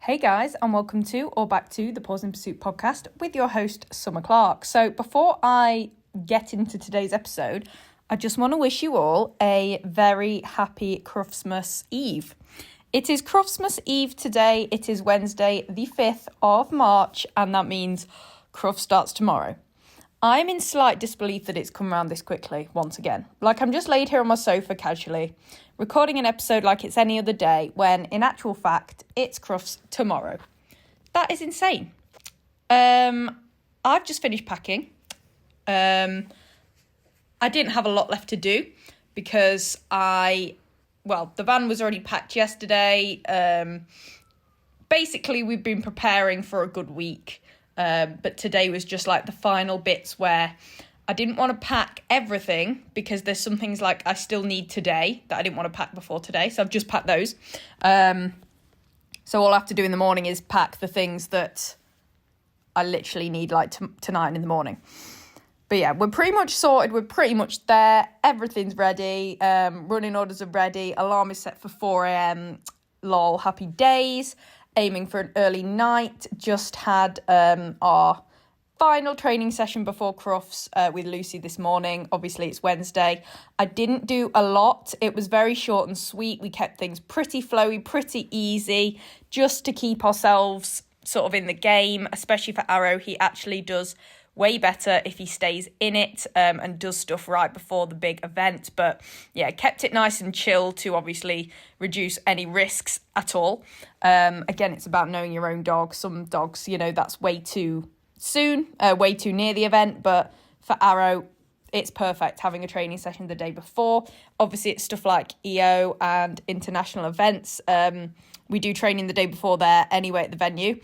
Hey guys, and welcome to or back to the Pause in Pursuit podcast with your host, Summer Clark. So before I get into today's episode, I just want to wish you all a very happy Cruftsmas Eve. It is Cruftsmas Eve today. It is Wednesday, the 5th of March, and that means Cruf starts tomorrow. I'm in slight disbelief that it's come around this quickly, once again. Like, I'm just laid here on my sofa casually, recording an episode like it's any other day, when, in actual fact, it's Crufts tomorrow. That is insane. I've just finished packing. I didn't have a lot left to do, because the van was already packed yesterday. Basically, we've been preparing for a good week. But today was just like the final bits where I didn't want to pack everything because there's some things like I still need today that I didn't want to pack before today. So I've just packed those. So all I have to do in the morning is pack the things that I literally need like tonight in the morning. But yeah, we're pretty much sorted. We're pretty much there. Everything's ready. Running orders are ready. Alarm is set for 4 a.m. Lol, happy days. Aiming for an early night. Just had our final training session before Crufts with Lucy this morning. Obviously, it's Wednesday. I didn't do a lot. It was very short and sweet. We kept things pretty flowy, pretty easy, just to keep ourselves sort of in the game, especially for Arrow. He actually does way better if he stays in it and does stuff right before the big event. But yeah, kept it nice and chill to obviously reduce any risks at all. Again, it's about knowing your own dog. Some dogs, that's way too soon, way too near the event. But for Arrow, it's perfect having a training session the day before. Obviously, it's stuff like EO and international events. We do training the day before there anyway at the venue.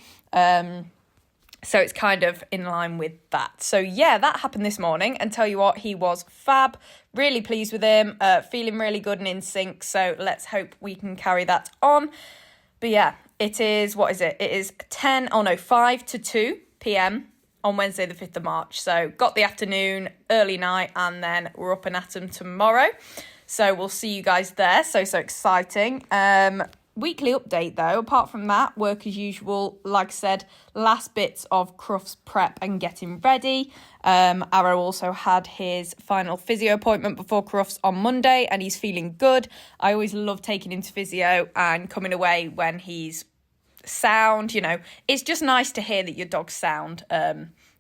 So it's kind of in line with that. So yeah, that happened this morning. And tell you what, he was fab. Really pleased with him. Feeling really good and in sync. So let's hope we can carry that on. But yeah, it is, what is it? It is 5 to 2 p.m. on Wednesday the 5th of March. So got the afternoon, early night, and then we're up and at 'em tomorrow. So we'll see you guys there. So exciting. Weekly update though, apart from that, work as usual. Like I said, last bits of Crufts prep and getting ready. Arrow also had his final physio appointment before Crufts on Monday and he's feeling good. I always love taking him to physio and coming away when he's sound. It's just nice to hear that your dog's sound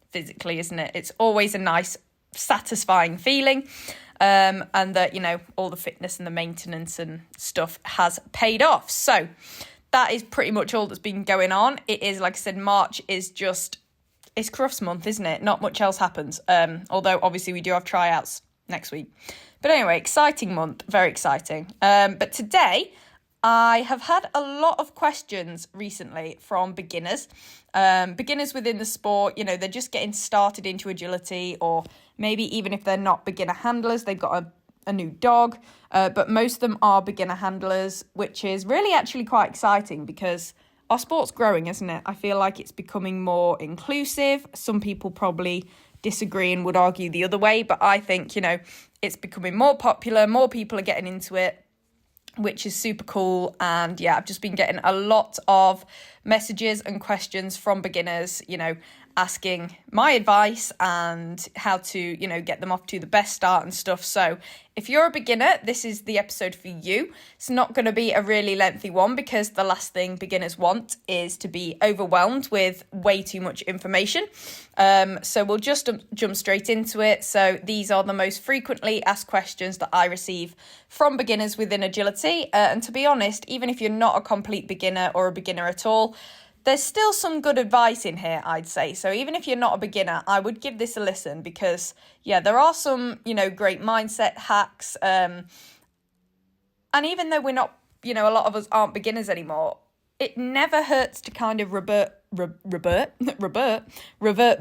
physically, isn't it? It's always a nice, satisfying feeling. And that, all the fitness and the maintenance and stuff has paid off. So that is pretty much all that's been going on. It is, like I said, March is it's Crufts month, isn't it? Not much else happens. Although obviously we do have tryouts next week. But anyway, exciting month, very exciting. But today I have had a lot of questions recently from beginners. Beginners within the sport, they're just getting started into agility, or maybe even if they're not beginner handlers, they've got a new dog. But most of them are beginner handlers, which is really actually quite exciting because our sport's growing, isn't it? I feel like it's becoming more inclusive. Some people probably disagree and would argue the other way, but I think, it's becoming more popular. More people are getting into it, which is super cool. And yeah, I've just been getting a lot of messages and questions from beginners, asking my advice and how to, get them off to the best start and stuff. So if you're a beginner, this is the episode for you. It's not going to be a really lengthy one because the last thing beginners want is to be overwhelmed with way too much information. So we'll just jump straight into it. So these are the most frequently asked questions that I receive from beginners within agility. And to be honest, even if you're not a complete beginner or a beginner at all, there's still some good advice in here, I'd say. So even if you're not a beginner, I would give this a listen because, yeah, there are some, great mindset hacks. And even though we're not, a lot of us aren't beginners anymore, it never hurts to kind of revert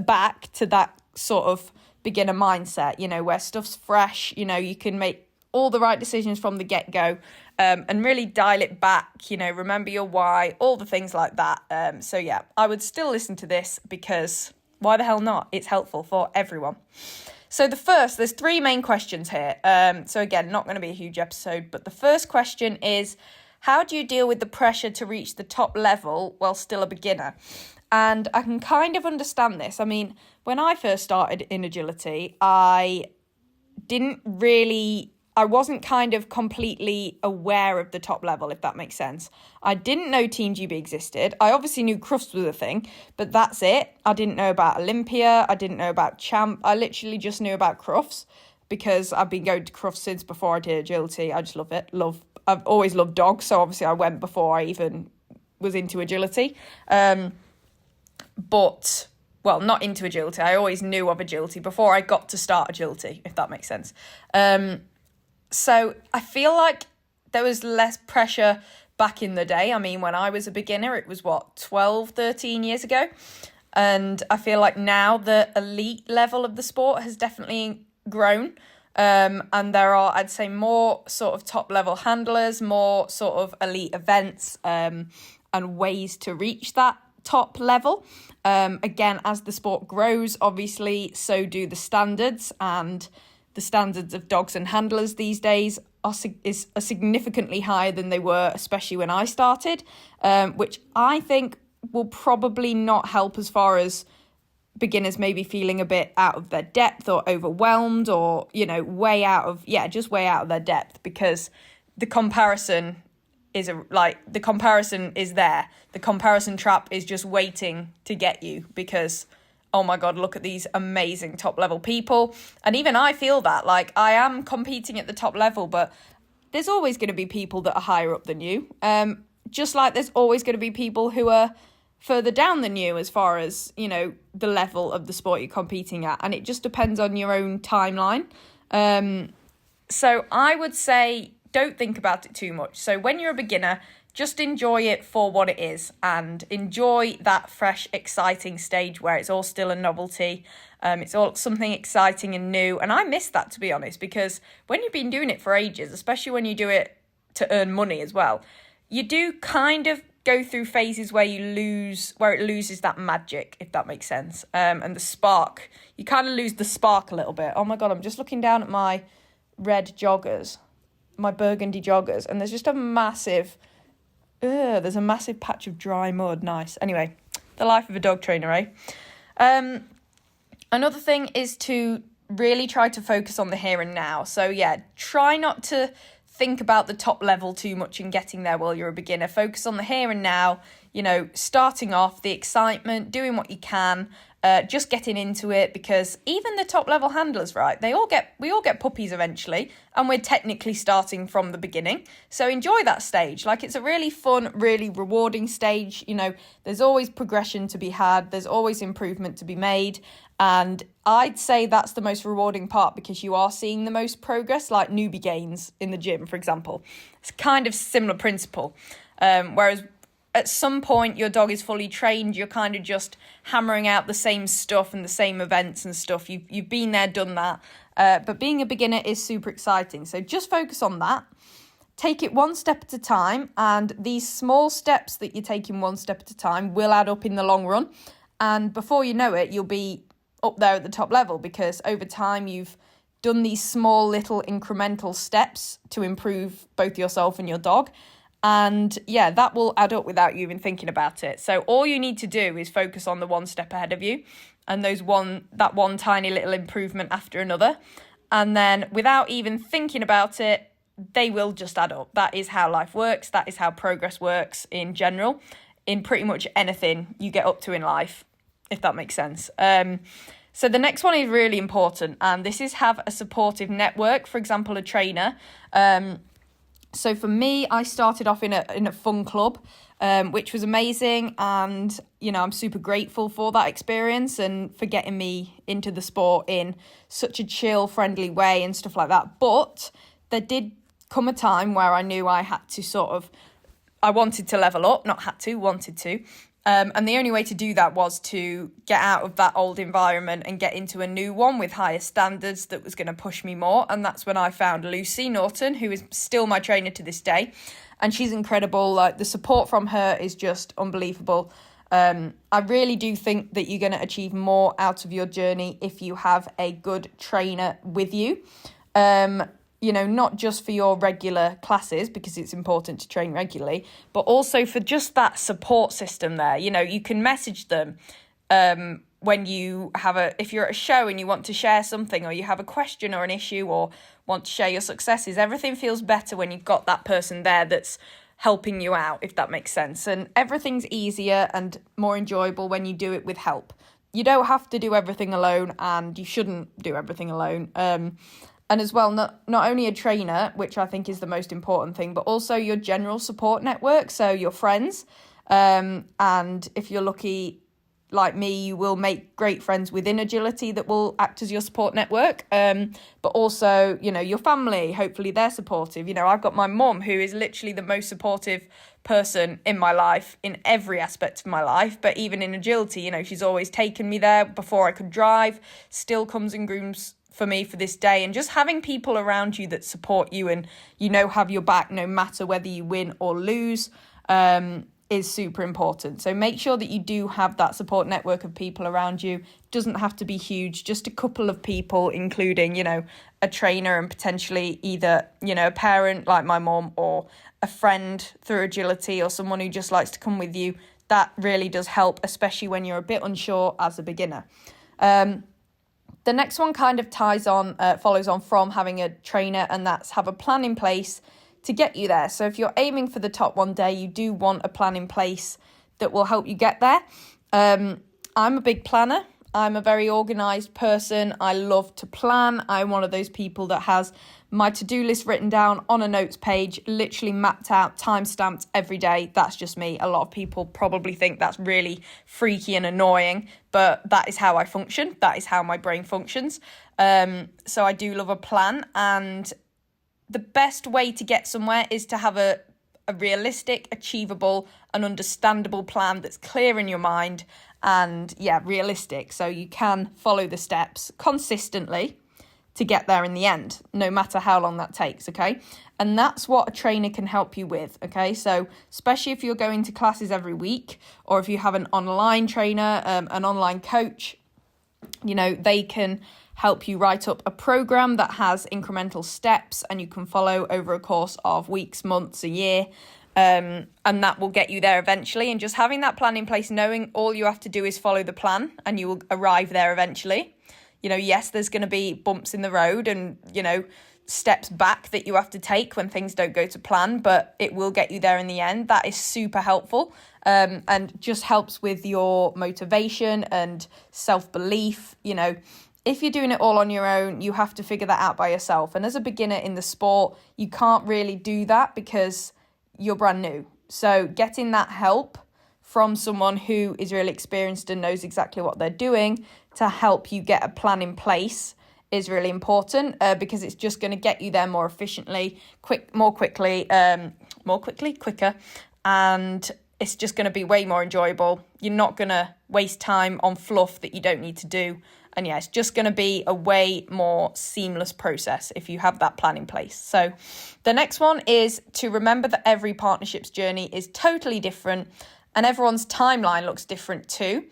back to that sort of beginner mindset, where stuff's fresh, you can make all the right decisions from the get-go. And really dial it back, remember your why, all the things like that. So yeah, I would still listen to this because why the hell not? It's helpful for everyone. So there's 3 main questions here. So again, not going to be a huge episode, but the first question is, how do you deal with the pressure to reach the top level while still a beginner? And I can kind of understand this. I mean, when I first started in agility, I wasn't kind of completely aware of the top level, if that makes sense. I didn't know Team GB existed. I obviously knew Crufts was a thing, but that's it. I didn't know about Olympia. I didn't know about Champ. I literally just knew about Crufts because I've been going to Crufts since before I did agility. I just love it. I've always loved dogs, so obviously I went before I even was into agility. But, well, not into agility. I always knew of agility before I got to start agility, if that makes sense. So I feel like there was less pressure back in the day. I mean, when I was a beginner, it was 12, 13 years ago. And I feel like now the elite level of the sport has definitely grown. And there are, I'd say, more sort of top level handlers, more sort of elite events, and ways to reach that top level. Again, as the sport grows, obviously, so do the standards, and the standards of dogs and handlers these days are significantly higher than they were, especially when I started, which I think will probably not help as far as beginners maybe feeling a bit out of their depth or overwhelmed or, way out of their depth, because the comparison is there. The comparison trap is just waiting to get you because, oh my God, look at these amazing top level people. And even I feel that, like, I am competing at the top level, but there's always going to be people that are higher up than you. Just like there's always going to be people who are further down than you as far as, the level of the sport you're competing at. And it just depends on your own timeline. So I would say don't think about it too much. So when you're a beginner, just enjoy it for what it is and enjoy that fresh, exciting stage where it's all still a novelty. It's all something exciting and new. And I miss that, to be honest, because when you've been doing it for ages, especially when you do it to earn money as well, you do kind of go through phases where it loses that magic, if that makes sense. And the spark, you kind of lose the spark a little bit. Oh my God, I'm just looking down at my red joggers, my burgundy joggers, and there's just a massive patch of dry mud. Nice. Anyway, the life of a dog trainer, eh? Another thing is to really try to focus on the here and now. So yeah, try not to think about the top level too much and getting there while you're a beginner. Focus on the here and now, starting off, the excitement, doing what you can, just getting into it, because even the top level handlers, right, we all get puppies eventually, and we're technically starting from the beginning. So enjoy that stage. Like, it's a really fun, really rewarding stage. There's always progression to be had. There's always improvement to be made. And I'd say that's the most rewarding part, because you are seeing the most progress, like newbie gains in the gym, for example. It's kind of similar principle. Whereas at some point your dog is fully trained, you're kind of just hammering out the same stuff and the same events and stuff. You've been there, done that. But being a beginner is super exciting. So just focus on that. Take it one step at a time. And these small steps that you're taking one step at a time will add up in the long run. And before you know it, you'll be up there at the top level, because over time you've done these small little incremental steps to improve both yourself and your dog. And yeah, that will add up without you even thinking about it. So all you need to do is focus on the one step ahead of you and that one tiny little improvement after another. And then without even thinking about it, they will just add up. That is how life works. That is how progress works in general, in pretty much anything you get up to in life, if that makes sense. So the next one is really important, and this is have a supportive network, for example, a trainer. So for me, I started off in a fun club, which was amazing, and I'm super grateful for that experience and for getting me into the sport in such a chill, friendly way and stuff like that. But there did come a time where I knew I had to I wanted to level up, not had to, wanted to. And the only way to do that was to get out of that old environment and get into a new one with higher standards that was going to push me more. And that's when I found Lucy Norton, who is still my trainer to this day. And she's incredible. Like, the support from her is just unbelievable. I really do think that you're going to achieve more out of your journey if you have a good trainer with you. not just for your regular classes, because it's important to train regularly, but also for just that support system there. You can message them when if you're at a show and you want to share something, or you have a question or an issue, or want to share your successes. Everything feels better when you've got that person there that's helping you out, if that makes sense. And everything's easier and more enjoyable when you do it with help. You don't have to do everything alone, and you shouldn't do everything alone. And as well, not only a trainer, which I think is the most important thing, but also your general support network, so your friends. And if you're lucky, like me, you will make great friends within agility that will act as your support network. But also, your family, hopefully they're supportive. I've got my mum, who is literally the most supportive person in my life, in every aspect of my life. But even in agility, she's always taken me there before I could drive, still comes and grooms for me for this day. And just having people around you that support you and, have your back no matter whether you win or lose, is super important. So make sure that you do have that support network of people around you. It doesn't have to be huge, just a couple of people, including, a trainer and potentially either, a parent like my mom, or a friend through agility, or someone who just likes to come with you. That really does help, especially when you're a bit unsure as a beginner. The next one kind of follows on from having a trainer, and that's have a plan in place to get you there. So if you're aiming for the top one day, you do want a plan in place that will help you get there. I'm a big planner. I'm a very organised person. I love to plan. I'm one of those people that has my to-do list written down on a notes page, literally mapped out, time-stamped every day. That's just me. A lot of people probably think that's really freaky and annoying, but that is how I function. That is how my brain functions. So I do love a plan, and the best way to get somewhere is to have a realistic, achievable and understandable plan that's clear in your mind and, realistic. So you can follow the steps consistently to get there in the end, no matter how long that takes, okay? And that's what a trainer can help you with, okay? So especially if you're going to classes every week, or if you have an online trainer, an online coach, they can help you write up a program that has incremental steps and you can follow over a course of weeks, months, a year. And that will get you there eventually. And just having that plan in place, knowing all you have to do is follow the plan and you will arrive there eventually. Yes, there's going to be bumps in the road and, steps back that you have to take when things don't go to plan, but it will get you there in the end. That is super helpful, and just helps with your motivation and self-belief. If you're doing it all on your own, you have to figure that out by yourself. And as a beginner in the sport, you can't really do that because you're brand new. So getting that help from someone who is really experienced and knows exactly what they're doing to help you get a plan in place is really important, because it's just going to get you there more efficiently, quicker, and it's just going to be way more enjoyable. You're not going to waste time on fluff that you don't need to do. And it's just going to be a way more seamless process if you have that plan in place. So the next one is to remember that every partnership's journey is totally different and everyone's timeline looks different too.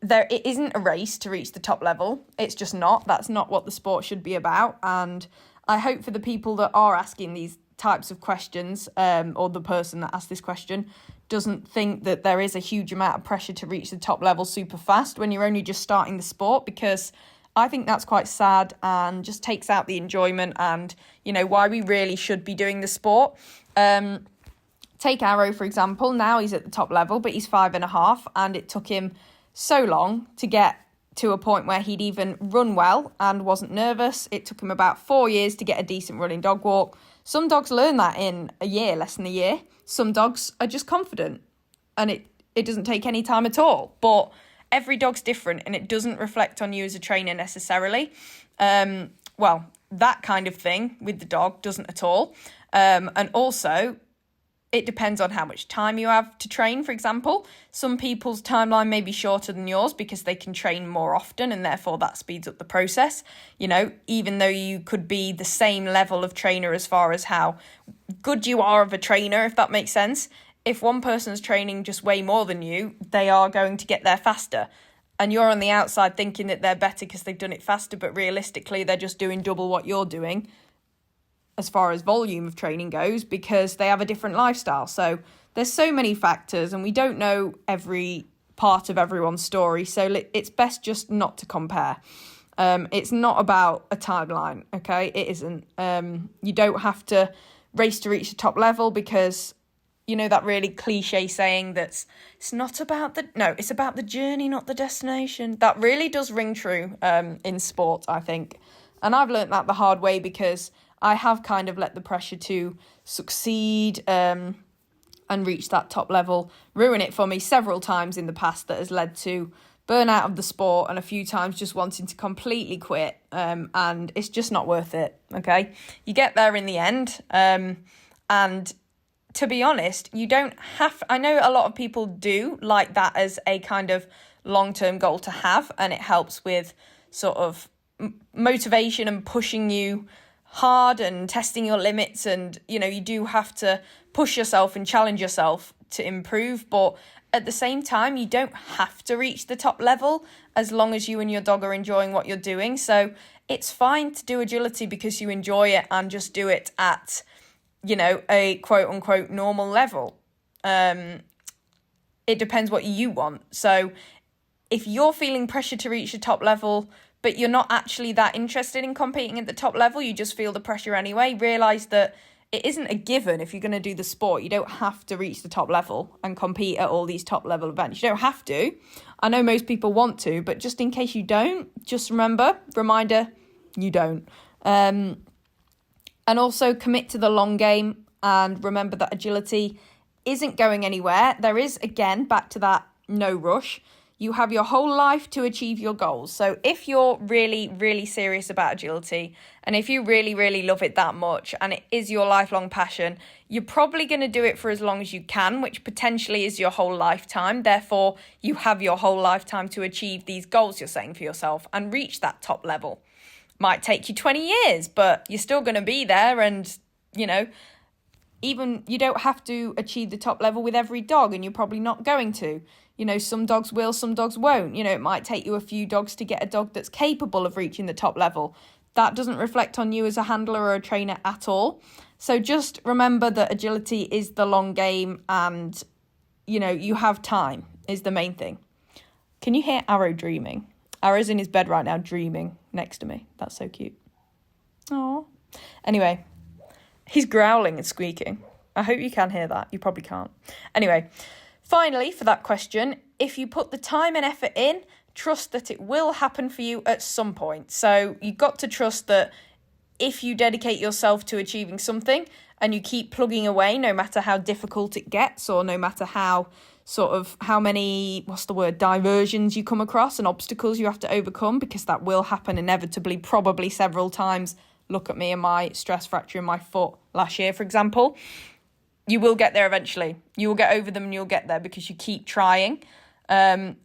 It isn't a race to reach the top level. It's just not. That's not what the sport should be about. And I hope for the people that are asking these types of questions, or the person that asked this question, doesn't think that there is a huge amount of pressure to reach the top level super fast when you're only just starting the sport, because I think that's quite sad and just takes out the enjoyment and, why we really should be doing the sport. Take Arrow, for example. Now he's at the top level, but he's 5.5, and it took him so long to get to a point where he'd even run well and wasn't nervous. It took him about 4 years to get a decent running dog walk. Some dogs learn that in a year, less than a year. Some dogs are just confident and it doesn't take any time at all. But every dog's different and it doesn't reflect on you as a trainer necessarily. That kind of thing with the dog doesn't at all. And also, it depends on how much time you have to train, for example. Some people's timeline may be shorter than yours because they can train more often and therefore that speeds up the process. Even though you could be the same level of trainer as far as how good you are of a trainer, if that makes sense. If one person's training just way more than you, they are going to get there faster. and you're on the outside thinking that they're better because they've done it faster, but realistically they're just doing double what you're doing as far as volume of training goes, because they have a different lifestyle. So there's so many factors, and we don't know every part of everyone's story, so it's best just not to compare. It's not about a timeline, okay? It isn't. You don't have to race to reach the top level, because you know that really cliche saying that's it's about the journey, not the destination. That really does ring true in sport, I think. And I've learnt that the hard way, because I have kind of let the pressure to succeed and reach that top level ruin it for me several times in the past. That has led to burnout of the sport, and a few times just wanting to completely quit, and it's just not worth it, okay? You get there in the end, and to be honest, you don't have... I know a lot of people do like that as a kind of long-term goal to have, and it helps with sort of motivation and pushing you hard and testing your limits, and you do have to push yourself and challenge yourself to improve, but at the same time you don't have to reach the top level as long as you and your dog are enjoying what you're doing. So it's fine to do agility because you enjoy it, and just do it at a quote unquote normal level. It depends what you want. So if you're feeling pressure to reach the top level, but you're not actually that interested in competing at the top level, you just feel the pressure anyway, realise that it isn't a given. If you're going to do the sport, you don't have to reach the top level and compete at all these top level events. You don't have to. I know most people want to, but just in case you don't, just reminder, you don't. And also commit to the long game, and remember that agility isn't going anywhere. There is, again, back to that no rush. You have your whole life to achieve your goals. So if you're really, really serious about agility, and if you really, really love it that much, and it is your lifelong passion, you're probably going to do it for as long as you can, which potentially is your whole lifetime. Therefore, you have your whole lifetime to achieve these goals you're setting for yourself and reach that top level. Might take you 20 years, but you're still going to be there. And, even you don't have to achieve the top level with every dog, and you're probably not going to. Some dogs will, some dogs won't. It might take you a few dogs to get a dog that's capable of reaching the top level. That doesn't reflect on you as a handler or a trainer at all. So just remember that agility is the long game, and, you have time is the main thing. Can you hear Arrow dreaming? Arrow's in his bed right now dreaming next to me. That's so cute. Aww. Anyway, he's growling and squeaking. I hope you can hear that. You probably can't. Anyway, finally, for that question, if you put the time and effort in, trust that it will happen for you at some point. So you've got to trust that if you dedicate yourself to achieving something and you keep plugging away, no matter how difficult it gets, or no matter how many, diversions you come across and obstacles you have to overcome, because that will happen inevitably, probably several times. Look at me and my stress fracture in my foot last year, for example. You will get there eventually. You will get over them, and you'll get there because you keep trying. And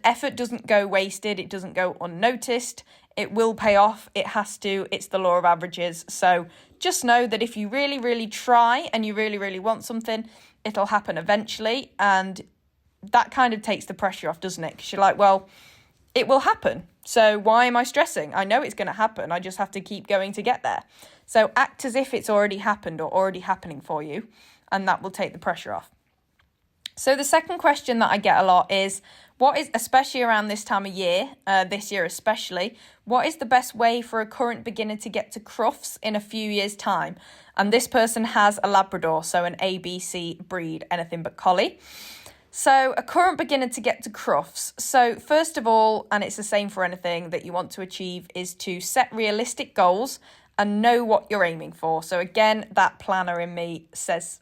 effort doesn't go wasted. It doesn't go unnoticed. It will pay off. It has to. It's the law of averages. So just know that if you really, really try and you really, really want something, it'll happen eventually. And that kind of takes the pressure off, doesn't it? Because you're like, well, it will happen. So why am I stressing? I know it's going to happen. I just have to keep going to get there. So act as if it's already happened or already happening for you, and that will take the pressure off. So the second question that I get a lot is, especially around this time of year, this year especially, what is the best way for a current beginner to get to Crufts in a few years' time? And this person has a Labrador, so an ABC breed, anything but collie. So a current beginner to get to Crufts. So first of all, and it's the same for anything that you want to achieve, is to set realistic goals and know what you're aiming for. So again, that planner in me says,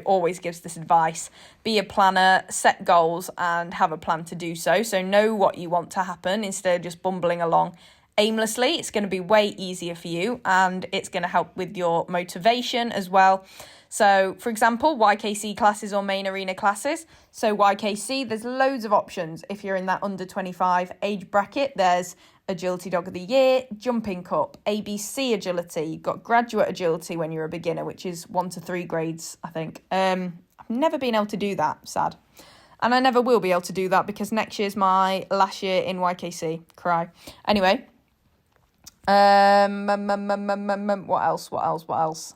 always gives this advice. Be a planner, set goals, and have a plan to do so. So know what you want to happen instead of just bumbling along aimlessly. It's going to be way easier for you, and it's going to help with your motivation as well. So, for example, YKC classes or main arena classes. So YKC, there's loads of options. If you're in that under 25 age bracket, there's Agility Dog of the Year, Jumping Cup, ABC Agility. You've got Graduate Agility when you're a beginner, which is 1 to 3 grades, I think. I've never been able to do that, sad. And I never will be able to do that because next year's my last year in YKC. Cry. Anyway. What else?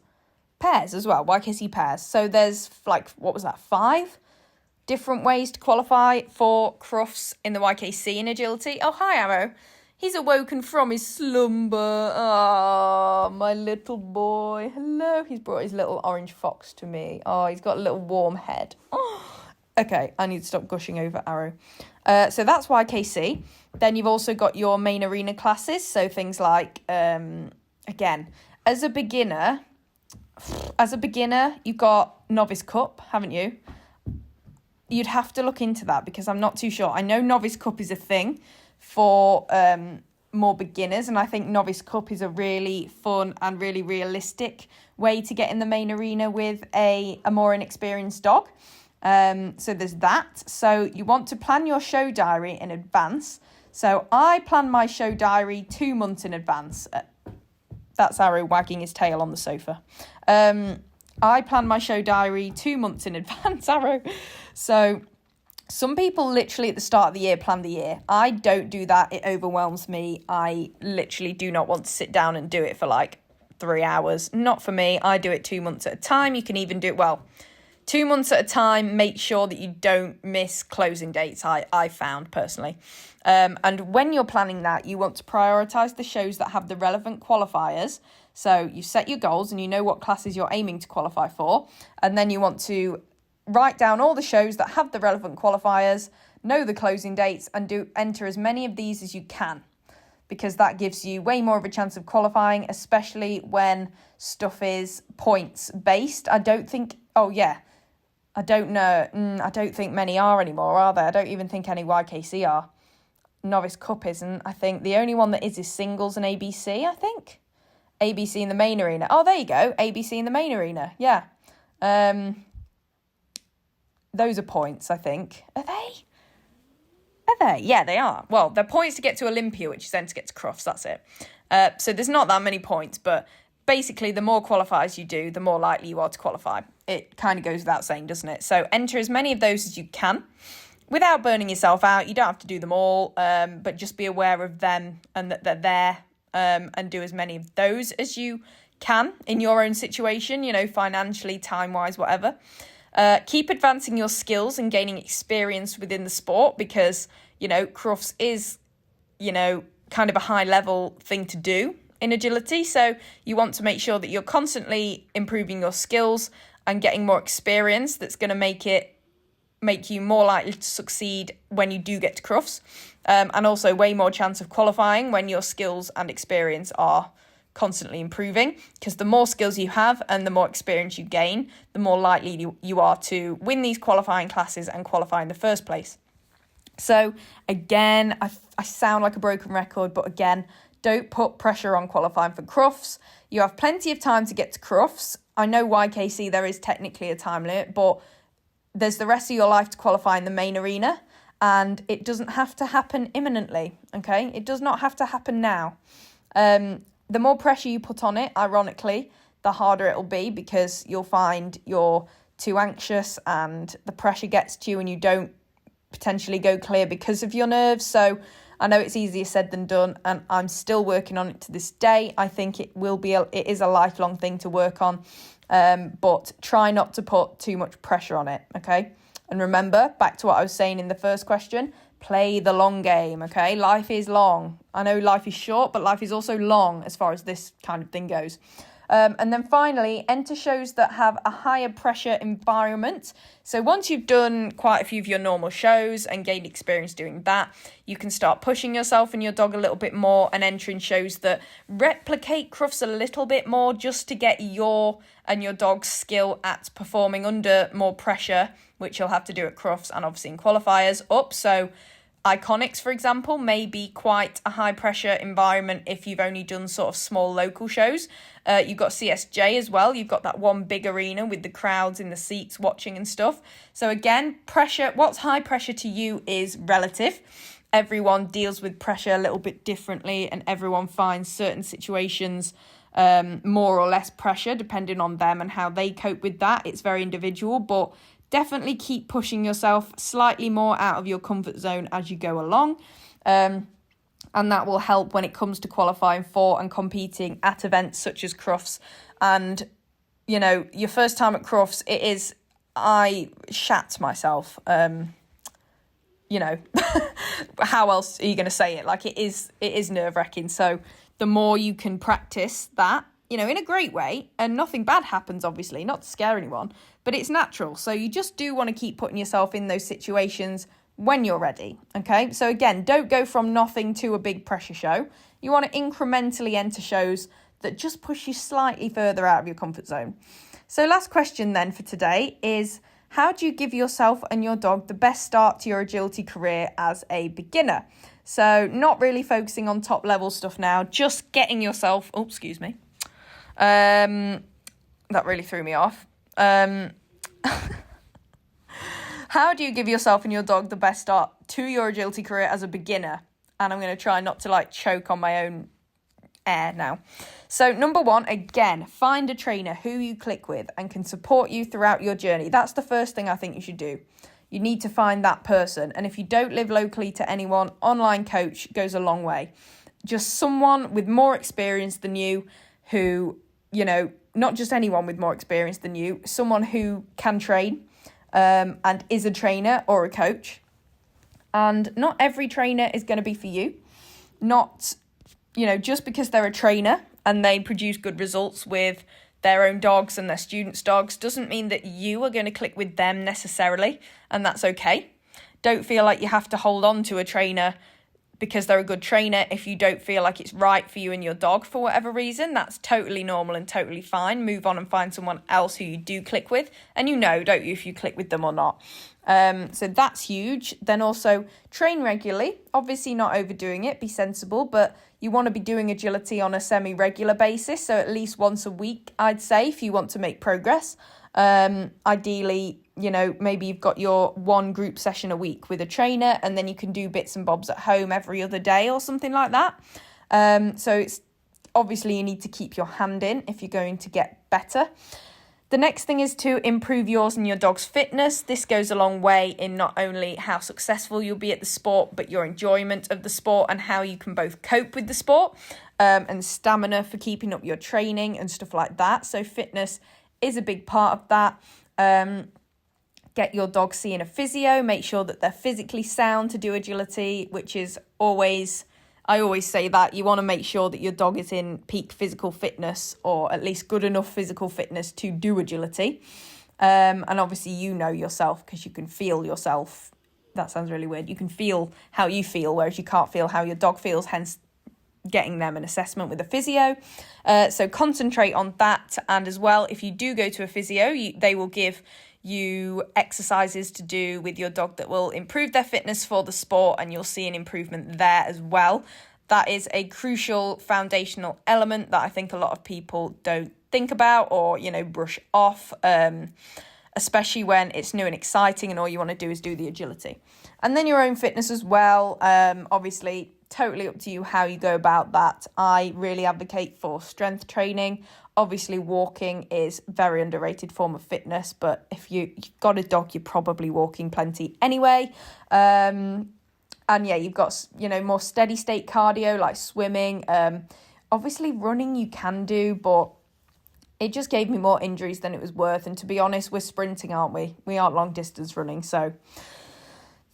Pairs as well. YKC pairs. So there's like, what was that? 5 different ways to qualify for Crufts in the YKC in agility. Oh, hi, Arrow. He's awoken from his slumber. Oh, my little boy. Hello. He's brought his little orange fox to me. Oh, he's got a little warm head. Oh. Okay, I need to stop gushing over Arrow. So that's YKC. Then you've also got your main arena classes. So things like, again, as a beginner, you've got Novice Cup, haven't you? You'd have to look into that because I'm not too sure. I know Novice Cup is a thing for more beginners, and I think Novice Cup is a really fun and really realistic way to get in the main arena with a more inexperienced dog. So there's that. So you want to plan your show diary in advance. So I plan my show diary 2 months in advance. That's Arrow wagging his tail on the sofa. I plan my show diary 2 months in advance, Arrow. So some people literally at the start of the year plan the year. I don't do that. It overwhelms me. I literally do not want to sit down and do it for like 3 hours. Not for me. I do it 2 months at a time. You can even do it, 2 months at a time. Make sure that you don't miss closing dates, I found personally. And when you're planning that, you want to prioritise the shows that have the relevant qualifiers. So you set your goals and you know what classes you're aiming to qualify for. And then you want to write down all the shows that have the relevant qualifiers, know the closing dates, and enter as many of these as you can. Because that gives you way more of a chance of qualifying, especially when stuff is points based. I don't think many are anymore, are there? I don't even think any YKC are. Novice Cup isn't. I think the only one that is singles and ABC, I think. ABC in the main arena. Oh, there you go. ABC in the main arena. Yeah. Those are points, I think. Are they? Yeah, they are. Well, they're points to get to Olympia, which is then to get to Crufts. That's it. So there's not that many points, but basically the more qualifiers you do, the more likely you are to qualify. It kind of goes without saying, doesn't it? So enter as many of those as you can without burning yourself out. You don't have to do them all, but just be aware of them and that they're there, and do as many of those as you can in your own situation, financially, time-wise, whatever. Keep advancing your skills and gaining experience within the sport because, Crufts is, kind of a high-level thing to do in agility. So you want to make sure that you're constantly improving your skills and getting more experience that's going to make you more likely to succeed when you do get to Crufts, and also way more chance of qualifying when your skills and experience are constantly improving, because the more skills you have and the more experience you gain, the more likely you are to win these qualifying classes and qualify in the first place. So again, I sound like a broken record, but again, don't put pressure on qualifying for Crufts. You have plenty of time to get to Crufts. I know YKC, there is technically a time limit, but there's the rest of your life to qualify in the main arena, and it doesn't have to happen imminently, okay? It does not have to happen now. The more pressure you put on it, ironically, the harder it'll be, because you'll find you're too anxious and the pressure gets to you and you don't potentially go clear because of your nerves. So I know it's easier said than done, and I'm still working on it to this day. I think it is a lifelong thing to work on, but try not to put too much pressure on it, okay? And remember, back to what I was saying in the first question, play the long game, okay? Life is long. I know life is short, but life is also long as far as this kind of thing goes. And then finally, enter shows that have a higher pressure environment. So once you've done quite a few of your normal shows and gained experience doing that, you can start pushing yourself and your dog a little bit more and entering shows that replicate Crufts a little bit more, just to get your and your dog's skill at performing under more pressure, which you'll have to do at Crufts and obviously in qualifiers, up. So Iconics, for example, may be quite a high pressure environment if you've only done sort of small local shows. You've got CSJ as well. You've got that one big arena with the crowds in the seats watching and stuff. So again, pressure, what's high pressure to you is relative. Everyone deals with pressure a little bit differently, and everyone finds certain situations more or less pressure depending on them and how they cope with that. It's very individual, but definitely keep pushing yourself slightly more out of your comfort zone as you go along. And that will help when it comes to qualifying for and competing at events such as Crufts. And, you know, your first time at Crufts, I shat myself. You know, how else are you going to say it? Like, it is nerve-wracking. So the more you can practice that, you know, in a great way, and nothing bad happens, obviously, not to scare anyone, but it's natural. So you just do want to keep putting yourself in those situations when you're ready, okay? So again, don't go from nothing to a big pressure show. You want to incrementally enter shows that just push you slightly further out of your comfort zone. So last question then for today is, how do you give yourself and your dog the best start to your agility career as a beginner? So not really focusing on top level stuff now, just getting yourself, that really threw me off. How do you give yourself and your dog the best start to your agility career as a beginner? And I'm going to try not to choke on my own air now. So number one, again, find a trainer who you click with and can support you throughout your journey. That's the first thing I think you should do. You need to find that person. And if you don't live locally to anyone, online coach goes a long way. Just someone with more experience than you who, you know, not just anyone with more experience than you, someone who can train and is a trainer or a coach. And not every trainer is going to be for you. Not, you know, just because they're a trainer and they produce good results with their own dogs and their students' dogs doesn't mean that you are going to click with them necessarily, and that's okay. Don't feel like you have to hold on to a trainer because they're a good trainer if you don't feel like it's right for you and your dog for whatever reason. That's totally normal and totally fine. Move on and find someone else who you do click with, and you know, don't you, if you click with them or not. So that's huge. Then also train regularly, obviously not overdoing it, be sensible, but you want to be doing agility on a semi-regular basis. So at least once a week, I'd say, if you want to make progress. Ideally, you know, maybe you've got your one group session a week with a trainer, and then you can do bits and bobs at home every other day or something like that. So it's obviously you need to keep your hand in if you're going to get better. The next thing is to improve yours and your dog's fitness. This goes a long way in not only how successful you'll be at the sport, but your enjoyment of the sport and how you can both cope with the sport and stamina for keeping up your training and stuff like that. So fitness is a big part of that. Get your dog seeing a physio, make sure that they're physically sound to do agility, which is always... I always say that you want to make sure that your dog is in peak physical fitness, or at least good enough physical fitness to do agility. And obviously you know yourself because you can feel yourself. That sounds really weird. You can feel how you feel, whereas you can't feel how your dog feels, hence getting them an assessment with a physio. So concentrate on that. And as well, if you do go to a physio, they will give you exercises to do with your dog that will improve their fitness for the sport, and you'll see an improvement there as well. That is a crucial foundational element that I think a lot of people don't think about or, you know, brush off, especially when it's new and exciting and all you want to do is do the agility. And then your own fitness as well. Obviously, totally up to you how you go about that. I really advocate for strength training. Obviously, walking is a very underrated form of fitness, but if you've got a dog, you're probably walking plenty anyway. And yeah, you've got, you know, more steady state cardio like swimming. Obviously, running you can do, but it just gave me more injuries than it was worth. And to be honest, we're sprinting, aren't we? We aren't long distance running. So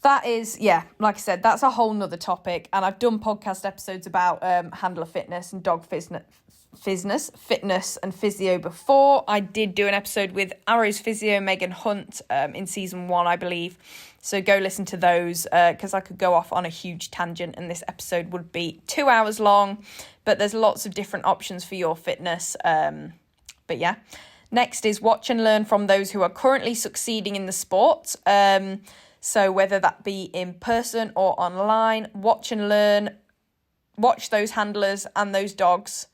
that is, yeah, like I said, that's a whole nother topic. And I've done podcast episodes about handler fitness and dog fitness and physio before. I did do an episode with Arrow's physio, Megan Hunt, in season 1, I believe. So go listen to those because I could go off on a huge tangent and this episode would be 2 hours long. But there's lots of different options for your fitness. But yeah, next is watch and learn from those who are currently succeeding in the sport. So whether that be in person or online, watch and learn. Watch those handlers and those dogs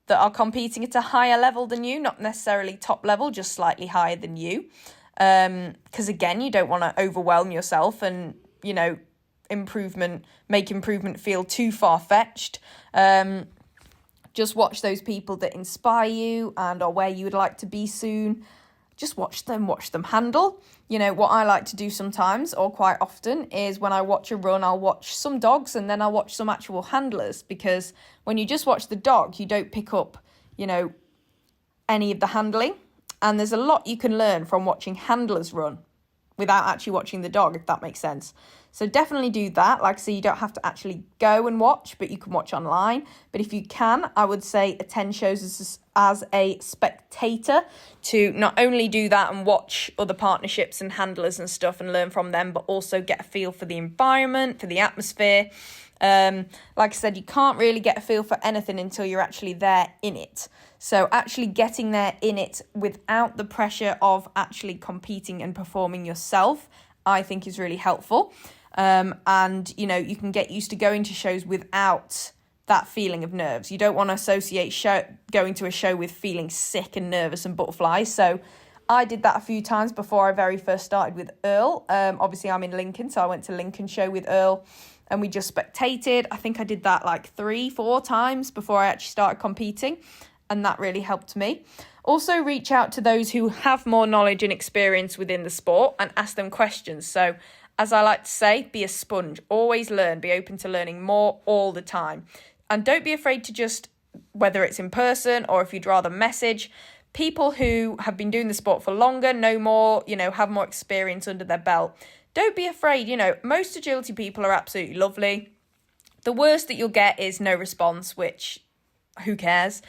that are competing at a higher level than you, not necessarily top level, just slightly higher than you. Because again, you don't want to overwhelm yourself and, you know, make improvement feel too far-fetched. Just watch those people that inspire you and are where you would like to be soon. just watch them handle. What I like to do sometimes, or quite often, is when I watch a run, I'll watch some dogs and then I'll watch some actual handlers, because when you just watch the dog, you don't pick up, any of the handling. And there's a lot you can learn from watching handlers run without actually watching the dog, if that makes sense. So definitely do that. Like I say, you don't have to actually go and watch, but you can watch online. But if you can, I would say attend shows as a spectator, to not only do that and watch other partnerships and handlers and stuff and learn from them, but also get a feel for the environment, for the atmosphere. Like I said, you can't really get a feel for anything until you're actually there in it. So actually getting there in it without the pressure of actually competing and performing yourself, I think is really helpful. And, you can get used to going to shows without that feeling of nerves. You don't want to associate going to a show with feeling sick and nervous and butterflies. So I did that a few times before I very first started with Earl. Obviously, I'm in Lincoln, so I went to Lincoln show with Earl and we just spectated. I think I did that like 3-4 times before I actually started competing. And that really helped me. Also, reach out to those who have more knowledge and experience within the sport and ask them questions. So, as I like to say, be a sponge. Always learn. Be open to learning more all the time. And don't be afraid to just, whether it's in person or if you'd rather message, people who have been doing the sport for longer, know more, have more experience under their belt. Don't be afraid. Most agility people are absolutely lovely. The worst that you'll get is no response, which who cares?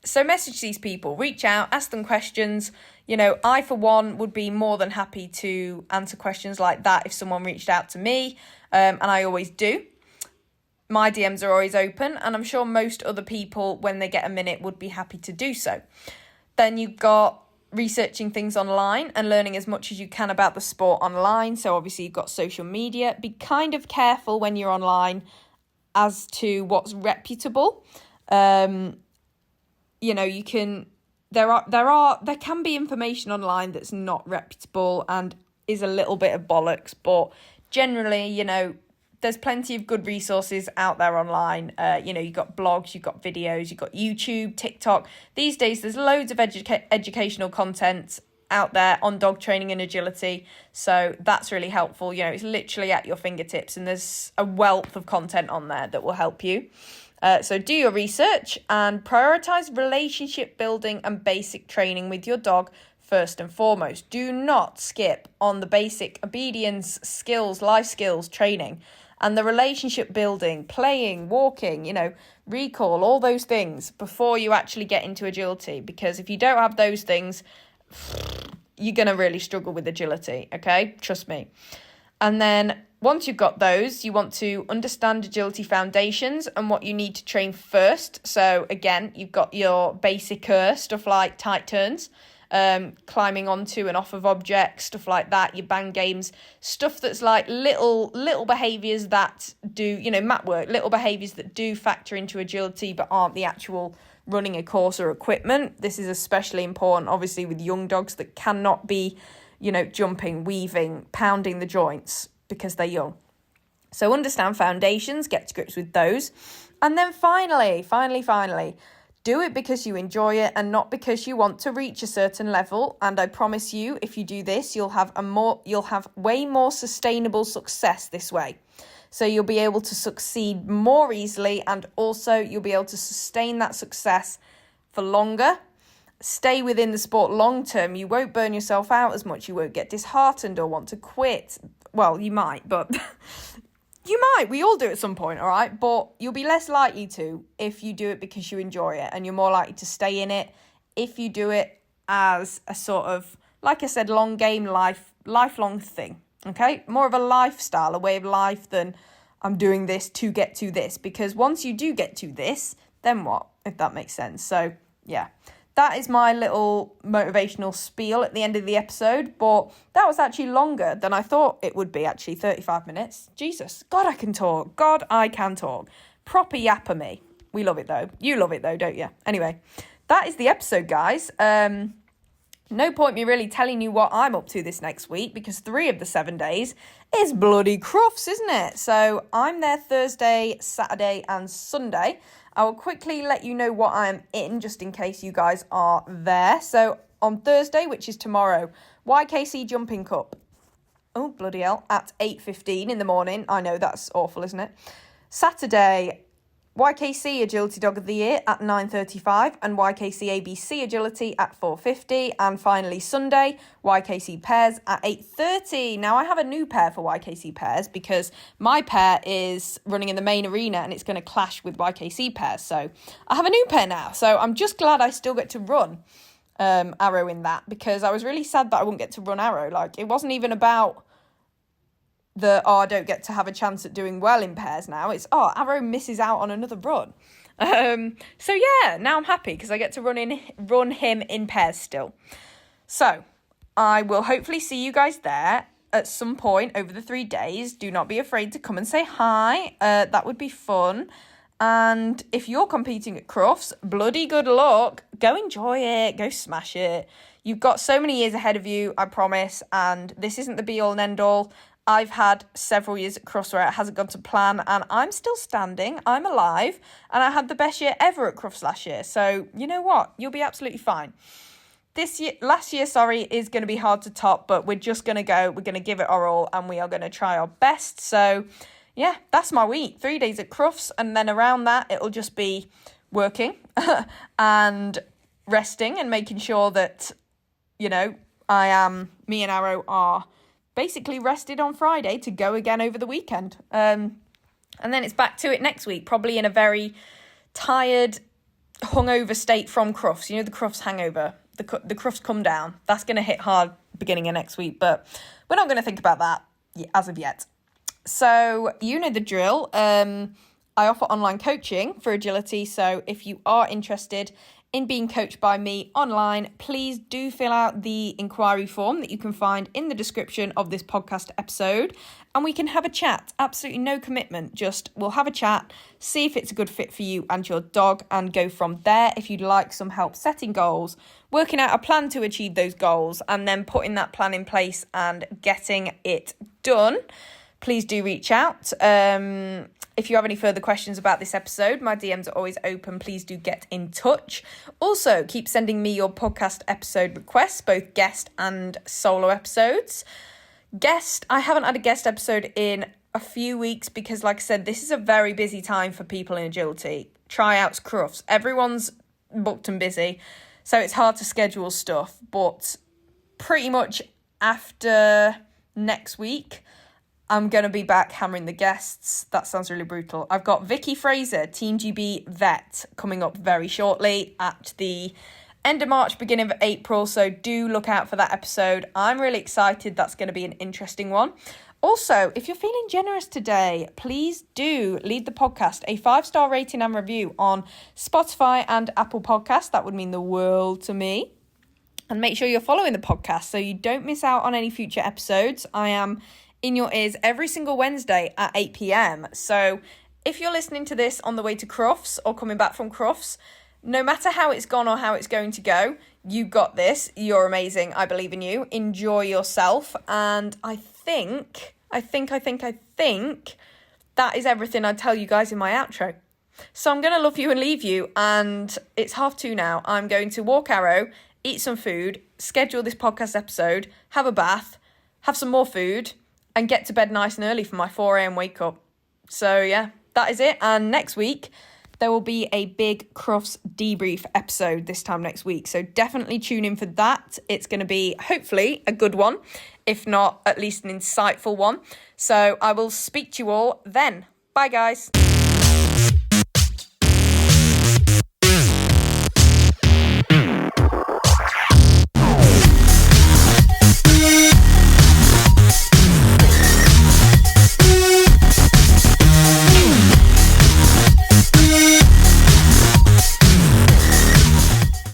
So message these people, reach out, ask them questions. I, for one, would be more than happy to answer questions like that if someone reached out to me, and I always do. My DMs are always open, and I'm sure most other people, when they get a minute, would be happy to do so. Then you've got researching things online and learning as much as you can about the sport online. So obviously you've got social media. Be kind of careful when you're online as to what's reputable. You can, there can be information online that's not reputable and is a little bit of bollocks, but generally, there's plenty of good resources out there online. You've got blogs, you've got videos, you've got YouTube, TikTok. These days, there's loads of educational content out there on dog training and agility. So that's really helpful. It's literally at your fingertips, and there's a wealth of content on there that will help you. So do your research and prioritize relationship building and basic training with your dog first and foremost. Do not skip on the basic obedience skills, life skills training, and the relationship building, playing, walking, recall, all those things before you actually get into agility. Because if you don't have those things, you're going to really struggle with agility, okay? Trust me. And then once you've got those, you want to understand agility foundations and what you need to train first. So again, you've got your basic stuff like tight turns, climbing onto and off of objects, stuff like that, your bang games, stuff that's like little behaviours that do, mat work, little behaviours that do factor into agility but aren't the actual running a course or equipment. This is especially important, obviously, with young dogs that cannot be, jumping, weaving, pounding the joints because they're young. So understand foundations, get to grips with those. And then finally, do it because you enjoy it and not because you want to reach a certain level. And I promise you, if you do this, you'll have way more sustainable success this way. So you'll be able to succeed more easily, and also you'll be able to sustain that success for longer. Stay within the sport long term. You won't burn yourself out as much. You won't get disheartened or want to quit. Well, you might, but you might. We all do at some point, all right? But you'll be less likely to if you do it because you enjoy it, and you're more likely to stay in it if you do it as a sort of, like I said, long game, lifelong thing, okay? More of a lifestyle, a way of life than I'm doing this to get to this, because once you do get to this, then what, if that makes sense? So, yeah. That is my little motivational spiel at the end of the episode, but that was actually longer than I thought it would be, actually, 35 minutes. Jesus, God, I can talk. God, I can talk. Proper yapper me. We love it, though. You love it, though, don't you? Anyway, that is the episode, guys. No point me really telling you what I'm up to this next week, because 3 of the 7 days is bloody Crufts, isn't it? So I'm there Thursday, Saturday and Sunday. I will quickly let you know what I'm in, just in case you guys are there. So On Thursday, which is tomorrow, YKC Jumping Cup. Oh, bloody hell, at 8:15 in the morning. I know, that's awful, isn't it? Saturday, YKC Agility Dog of the Year at 9:35 and YKC ABC Agility at 4:50. And finally Sunday, YKC Pairs at 8:30. Now I have a new pair for YKC Pairs because my pair is running in the main arena and it's going to clash with YKC Pairs. So I have a new pair now. So I'm just glad I still get to run Arrow in that, because I was really sad that I wouldn't get to run Arrow. Like, it wasn't even about I don't get to have a chance at doing well in pairs now. It's, Arrow misses out on another run. So yeah, now I'm happy because I get to run him in pairs still. So I will hopefully see you guys there at some point over the 3 days. Do not be afraid to come and say hi. That would be fun. And if you're competing at Crufts, bloody good luck. Go enjoy it. Go smash it. You've got so many years ahead of you, I promise. And this isn't the be-all and end-all. I've had several years at Crufts where it hasn't gone to plan, and I'm still standing, I'm alive, and I had the best year ever at Crufts last year. So, you know what? You'll be absolutely fine. Last year, is going to be hard to top, but we're just going to go, we're going to give it our all, and we are going to try our best. So, yeah, that's my week. 3 days at Crufts, and then around that, it'll just be working and resting and making sure that, me and Arrow are basically rested on Friday to go again over the weekend. And then it's back to it next week, probably in a very tired, hungover state from Crufts. You know, the Crufts hangover, the Crufts come down. That's going to hit hard beginning of next week, but we're not going to think about that as of yet. So you know the drill. I offer online coaching for agility. So if you are interested in being coached by me online, please do fill out the inquiry form that you can find in the description of this podcast episode, and we can have a chat. Absolutely no commitment, just we'll have a chat, see if it's a good fit for you and your dog, and go from there. If you'd like some help setting goals, working out a plan to achieve those goals, and then putting that plan in place and getting it done, please do reach out. If you have any further questions about this episode, my DMs are always open. Please do get in touch. Also, keep sending me your podcast episode requests, both guest and solo episodes. I haven't had a guest episode in a few weeks because, like I said, this is a very busy time for people in agility. Tryouts, Crufts, everyone's booked and busy, so it's hard to schedule stuff. But pretty much after next week, I'm going to be back hammering the guests. That sounds really brutal. I've got Vicky Fraser, Team GB Vet, coming up very shortly at the end of March, beginning of April. So do look out for that episode. I'm really excited. That's going to be an interesting one. Also, if you're feeling generous today, please do leave the podcast a 5-star rating and review on Spotify and Apple Podcasts. That would mean the world to me. And make sure you're following the podcast so you don't miss out on any future episodes. I am in your ears every single Wednesday at 8 p.m. So if you're listening to this on the way to Crufts or coming back from Crufts, no matter how it's gone or how it's going to go, you got this. You're amazing. I believe in you. Enjoy yourself. And I think that is everything I'd tell you guys in my outro. So I'm going to love you and leave you. And it's 2:30 now. I'm going to walk Arrow, eat some food, schedule this podcast episode, have a bath, have some more food, and get to bed nice and early for my 4 a.m. wake up. So yeah, that is it. And next week, there will be a big Crufts debrief episode this time next week. So definitely tune in for that. It's going to be, hopefully, a good one. If not, at least an insightful one. So I will speak to you all then. Bye, guys.